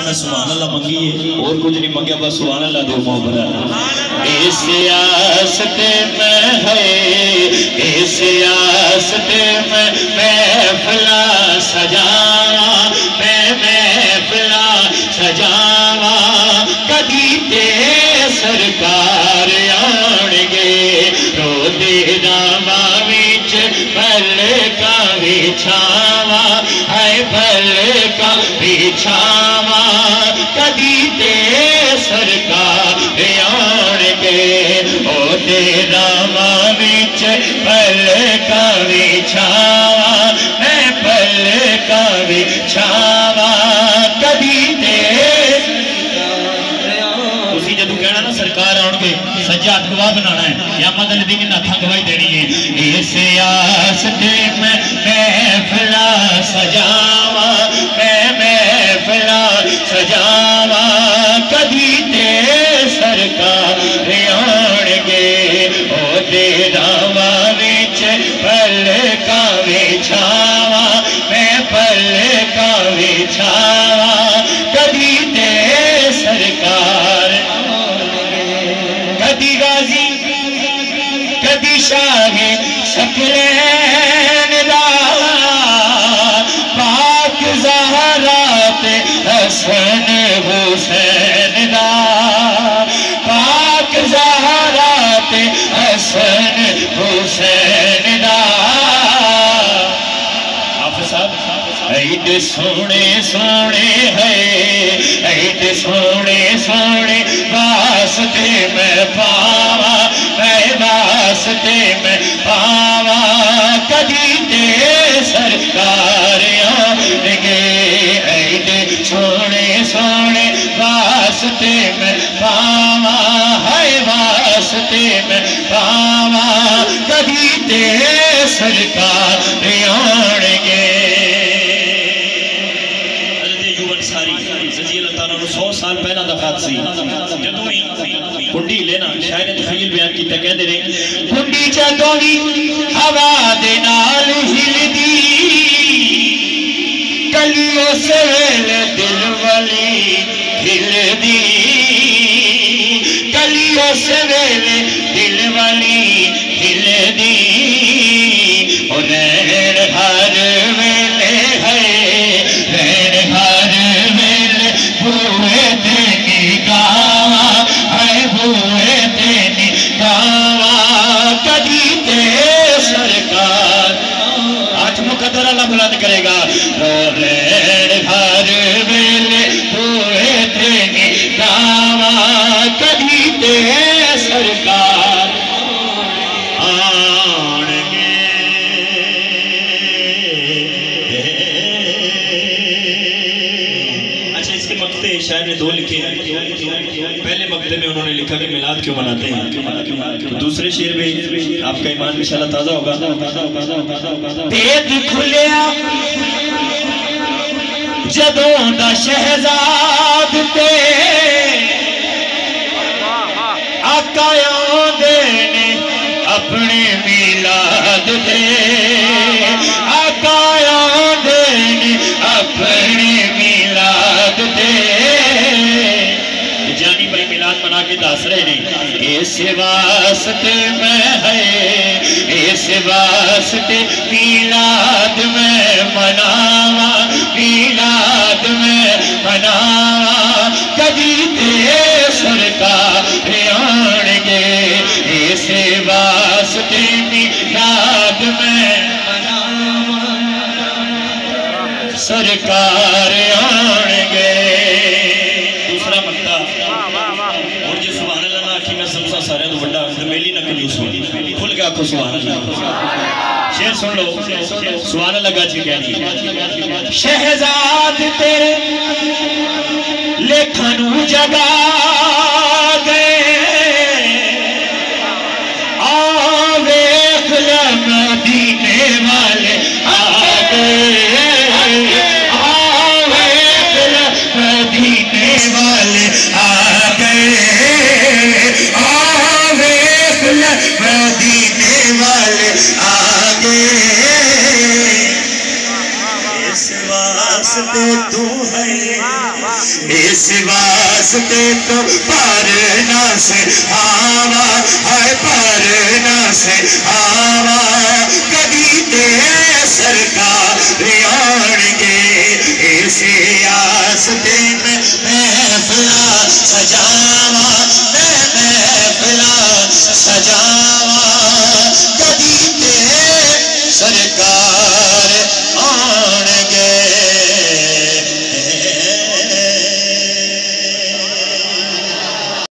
میں سبحان اللہ منگی ہے اور کچھ نہیں منگیا بس سبحان اللہ دو محبت اے سیاست میں ہے اے سیاست میں محفلہ سجاواں میں محفلہ سجاواں کدی تے سرکار آن گے رو دے راواں وچ پلکاں وچھاواں ہے پلکاں وچھاواں کدی تے سرکار آن گے او دے راواں وچ پلکاں وچھاواں میں پلکاں وچھاواں کدی تے اسی جدو کہنا نا سرکار آن گے سجاد گواہ بنانا ہے قیامت علی دن ناتھا گواہی دینی ہے اے سیاست میں محفلہ سجاواں میں محفلہ سجاواں کدی تے سرکار آن گے او دے راواں وچ پلکاں وچھاواں میں پلکاں وچھاواں کدی تے سرکار کدی غازی کدی شاہ سکلین دا پاک زہرات حسن حسین دا پاک زہرات حسن حسین دا حافظ صاحب عید سونے سونے ہے عید سونے سونے واسطے میں پاواں میں واسطے میں پاواں کدی تے سرکار آن گے عید سونے سونے واسطے میں پاواں ہے واسطے میں پاواں کدی تے سرکار آن گے رضی اللہ تعالیٰ 100 سال پہلا دفعات سی جدوں ہی کنڈی لینا شاعر نے تخیل بیان کیتا کہہ دے رہے کنڈی جدوں ہی ہوا دے نال ہل دی کلیوں سے دل والی ہل دی کلیوں سے دل والی ہل دی اور رین ہر ویلے ہے رین ہر ویلے بوئے تینی گاواں ہے بوئے تینی گاواں کدی تے سرکار آج مقدر اللہ بلند کرے گا رین ہر ویلے بوئے تینی گاواں کدی تے سرکار آن گے اچھا اس کے مقطع شاعر نے دو لکھے ہیں پہلے مقطع میں انہوں نے لکھا کہ میلاد کیوں مناتے ہیں دوسرے شعر میں آپ کا ایمان انشاءاللہ تازہ ہوگا بید کھلیا جدوں دا شہزاد تے آقا آندے نے اپنے میلاد دے آقا آندے نے اپنے میلاد دے جانی بھائی میلاد منا کے دس رہے نے اس واسطے میں ہے اس واسطے میلاد میں مناواں میلاد میں مناواں کدی تے سرکار آن گے اس واسطے میلاد میں سرکار آن گے دوسرا مقطع اور جو سبحان اللہ نہ آکھی میں سمسا سارے تو بڑا میلی نہ کنجوس ہوئی کھل کے آنکھو سبحان اللہ شعر سن لو سبحان اللہ گا جی کہنی شہزاد تیرے لکھنو جگا گئے آویخ مدینے والے آگئے آویخ مدینے والے آگئے آویخ مدینے والے آگئے اس واسطے تو ہے اس واسطے تو پرنا سے آوا ہے پرنا سے آوا کبھی تے سرکار آن گے اس واسطے میں محفلہ سجاوا میں محفلہ سجاوا کبھی تے سرکار